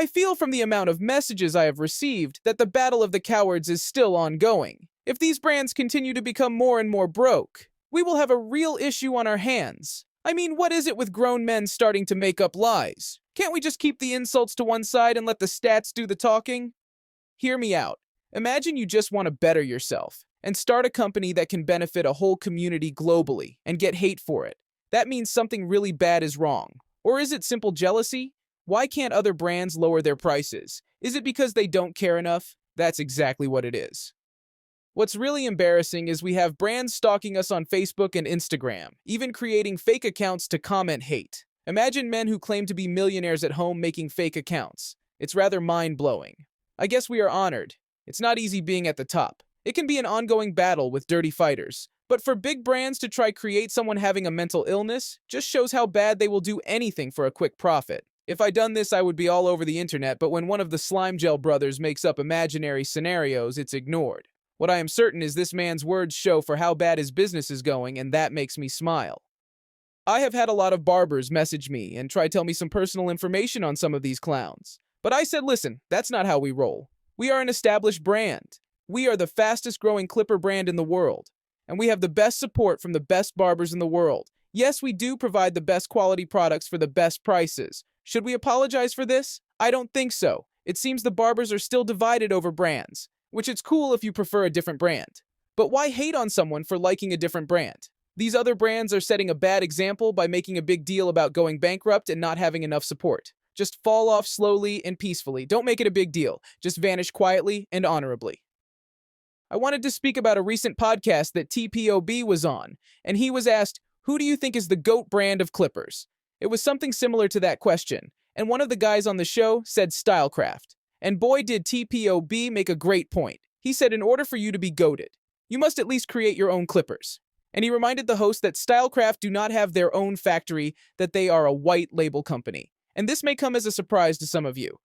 I feel from the amount of messages I have received that the battle of the cowards is still ongoing. If these brands continue to become more and more broke, we will have a real issue on our hands. I mean, what is it with grown men starting to make up lies? Can't we just keep the insults to one side and let the stats do the talking? Hear me out. Imagine you just want to better yourself and start a company that can benefit a whole community globally and get hate for it. That means something really bad is wrong. Or is it simple jealousy? Why can't other brands lower their prices? Is it because they don't care enough? That's exactly what it is. What's really embarrassing is we have brands stalking us on Facebook and Instagram, even creating fake accounts to comment hate. Imagine men who claim to be millionaires at home making fake accounts. It's rather mind-blowing. I guess we are honored. It's not easy being at the top. It can be an ongoing battle with dirty fighters. But for big brands to try create someone having a mental illness just shows how bad they will do anything for a quick profit. If I'd done this, I would be all over the internet, but when one of the Slime Gel brothers makes up imaginary scenarios, it's ignored. What I am certain is this man's words show for how bad his business is going, and that makes me smile. I have had a lot of barbers message me and try to tell me some personal information on some of these clowns. But I said, listen, that's not how we roll. We are an established brand. We are the fastest growing clipper brand in the world. And we have the best support from the best barbers in the world. Yes, we do provide the best quality products for the best prices. Should we apologize for this? I don't think so. It seems the barbers are still divided over brands, which it's cool if you prefer a different brand. But why hate on someone for liking a different brand? These other brands are setting a bad example by making a big deal about going bankrupt and not having enough support. Just fall off slowly and peacefully. Don't make it a big deal. Just vanish quietly and honorably. I wanted to speak about a recent podcast that TPOB was on, and he was asked, who do you think is the GOAT brand of clippers? It was something similar to that question, and one of the guys on the show said Stylecraft. And boy did TPOB make a great point. He said in order for you to be GOATed, you must at least create your own clippers. And he reminded the host that Stylecraft do not have their own factory, that they are a white label company. And this may come as a surprise to some of you.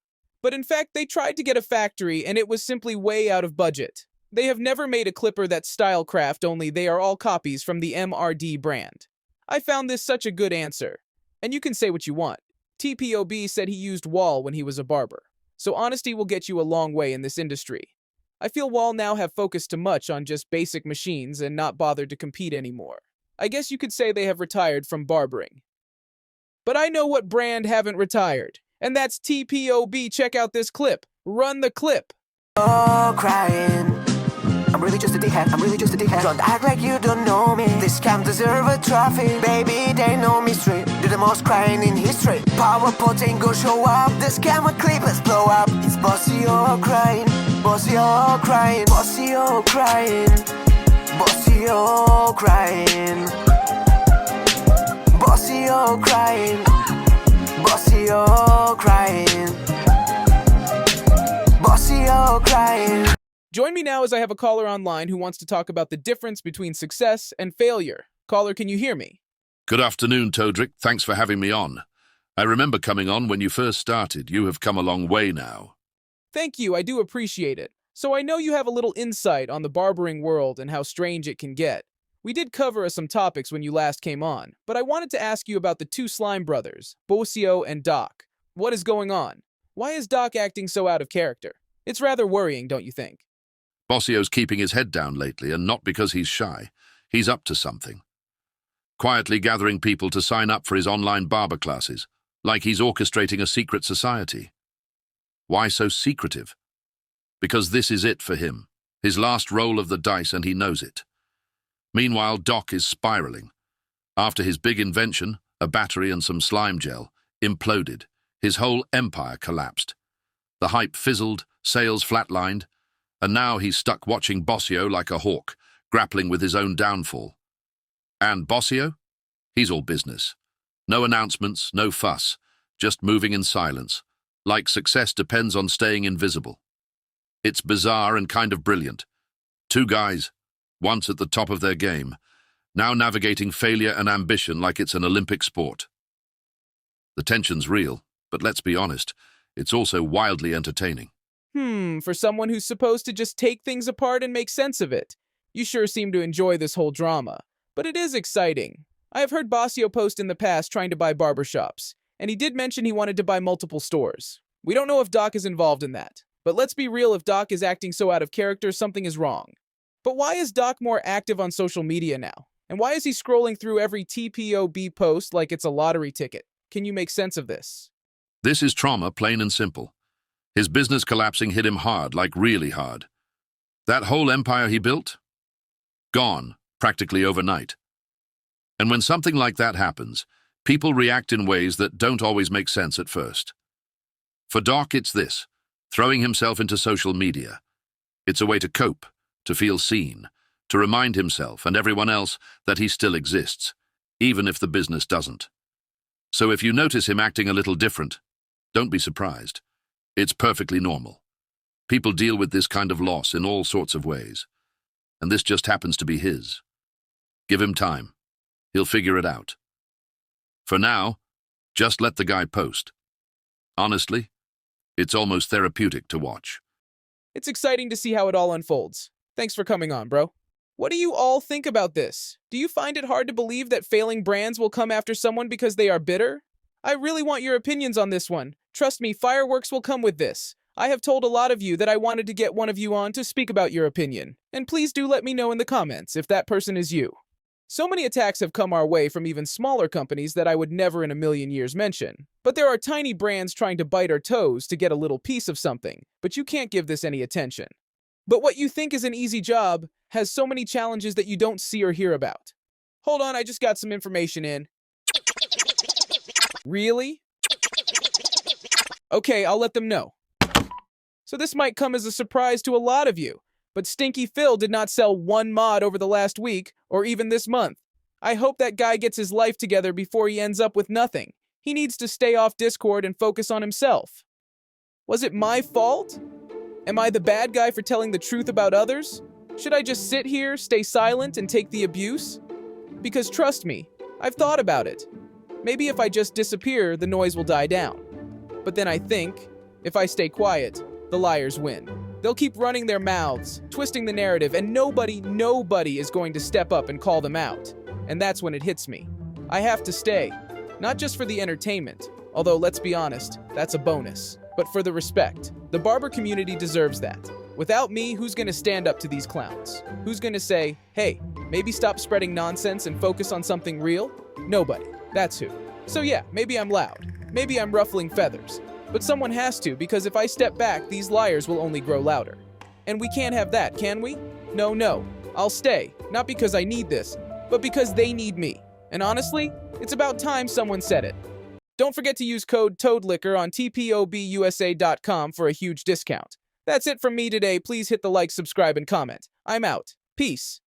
But in fact, they tried to get a factory and it was simply way out of budget. They have never made a clipper that's Stylecraft, only they are all copies from the MRD brand. I found this such a good answer. And you can say what you want. TPOB said he used Wall when he was a barber. So honesty will get you a long way in this industry. I feel Wall now have focused too much on just basic machines and not bothered to compete anymore. I guess you could say they have retired from barbering. But I know what brand haven't retired, and that's TPOB. Check out this clip. Run the clip. Oh, crying. I'm really just a dickhead. Don't act like you don't know me. This camp deserve a trophy. Baby, they know me straight. Do the most crying in history. Power potent, go show up. This camera clippers blow up. It's bossy or crying. Bossy or crying. Bossy or crying. Bossy or crying. Bossy or crying. Bossy or crying. Bossy or crying. Join me now as I have a caller online who wants to talk about the difference between success and failure. Caller, can you hear me? Good afternoon, Todrick. Thanks for having me on. I remember coming on when you first started. You have come a long way now. Thank you, I do appreciate it. So I know you have a little insight on the barbering world and how strange it can get. We did cover some topics when you last came on, but I wanted to ask you about the two slime brothers, Bossio and Doc. What is going on? Why is Doc acting so out of character? It's rather worrying, don't you think? Bossio's keeping his head down lately, and not because he's shy. He's up to something. Quietly gathering people to sign up for his online barber classes, like he's orchestrating a secret society. Why so secretive? Because this is it for him, his last roll of the dice, and he knows it. Meanwhile, Doc is spiraling. After his big invention, a battery and some slime gel, imploded. His whole empire collapsed. The hype fizzled, sales flatlined, and now he's stuck watching Bossio like a hawk, grappling with his own downfall. And Bossio? He's all business. No announcements, no fuss, just moving in silence, like success depends on staying invisible. It's bizarre and kind of brilliant. Two guys, once at the top of their game, now navigating failure and ambition like it's an Olympic sport. The tension's real, but let's be honest, it's also wildly entertaining. For someone who's supposed to just take things apart and make sense of it. You sure seem to enjoy this whole drama. But it is exciting. I have heard Bossio post in the past trying to buy barbershops, and he did mention he wanted to buy multiple stores. We don't know if Doc is involved in that. But let's be real, if Doc is acting so out of character, something is wrong. But why is Doc more active on social media now? And why is he scrolling through every TPOB post like it's a lottery ticket? Can you make sense of this? This is trauma, plain and simple. His business collapsing hit him hard, like really hard. That whole empire he built? Gone, practically overnight. And when something like that happens, people react in ways that don't always make sense at first. For Doc, it's this: throwing himself into social media. It's a way to cope, to feel seen, to remind himself and everyone else that he still exists, even if the business doesn't. So if you notice him acting a little different, don't be surprised. It's perfectly normal. People deal with this kind of loss in all sorts of ways, and this just happens to be his. Give him time. He'll figure it out. For now, just let the guy post. Honestly, it's almost therapeutic to watch. It's exciting to see how it all unfolds. Thanks for coming on, bro. What do you all think about this? Do you find it hard to believe that failing brands will come after someone because they are bitter? I really want your opinions on this one. Trust me, fireworks will come with this. I have told a lot of you that I wanted to get one of you on to speak about your opinion. And please do let me know in the comments if that person is you. So many attacks have come our way from even smaller companies that I would never in a million years mention. But there are tiny brands trying to bite our toes to get a little piece of something, but you can't give this any attention. But what you think is an easy job has so many challenges that you don't see or hear about. Hold on, I just got some information in. Really? Okay, I'll let them know. So this might come as a surprise to a lot of you, but Stinky Phil did not sell one mod over the last week, or even this month. I hope that guy gets his life together before he ends up with nothing. He needs to stay off Discord and focus on himself. Was it my fault? Am I the bad guy for telling the truth about others? Should I just sit here, stay silent, and take the abuse? Because trust me, I've thought about it. Maybe if I just disappear, the noise will die down. But then I think, if I stay quiet, the liars win. They'll keep running their mouths, twisting the narrative, and nobody is going to step up and call them out. And that's when it hits me. I have to stay. Not just for the entertainment, although let's be honest, that's a bonus, but for the respect. The barber community deserves that. Without me, who's gonna stand up to these clowns? Who's gonna say, hey, maybe stop spreading nonsense and focus on something real? Nobody. That's who. So yeah, maybe I'm loud. Maybe I'm ruffling feathers. But someone has to, because if I step back, these liars will only grow louder. And we can't have that, can we? No. I'll stay. Not because I need this, but because they need me. And honestly, it's about time someone said it. Don't forget to use code TOADLIQUOR on tpobusa.com for a huge discount. That's it from me today. Please hit the like, subscribe, and comment. I'm out. Peace.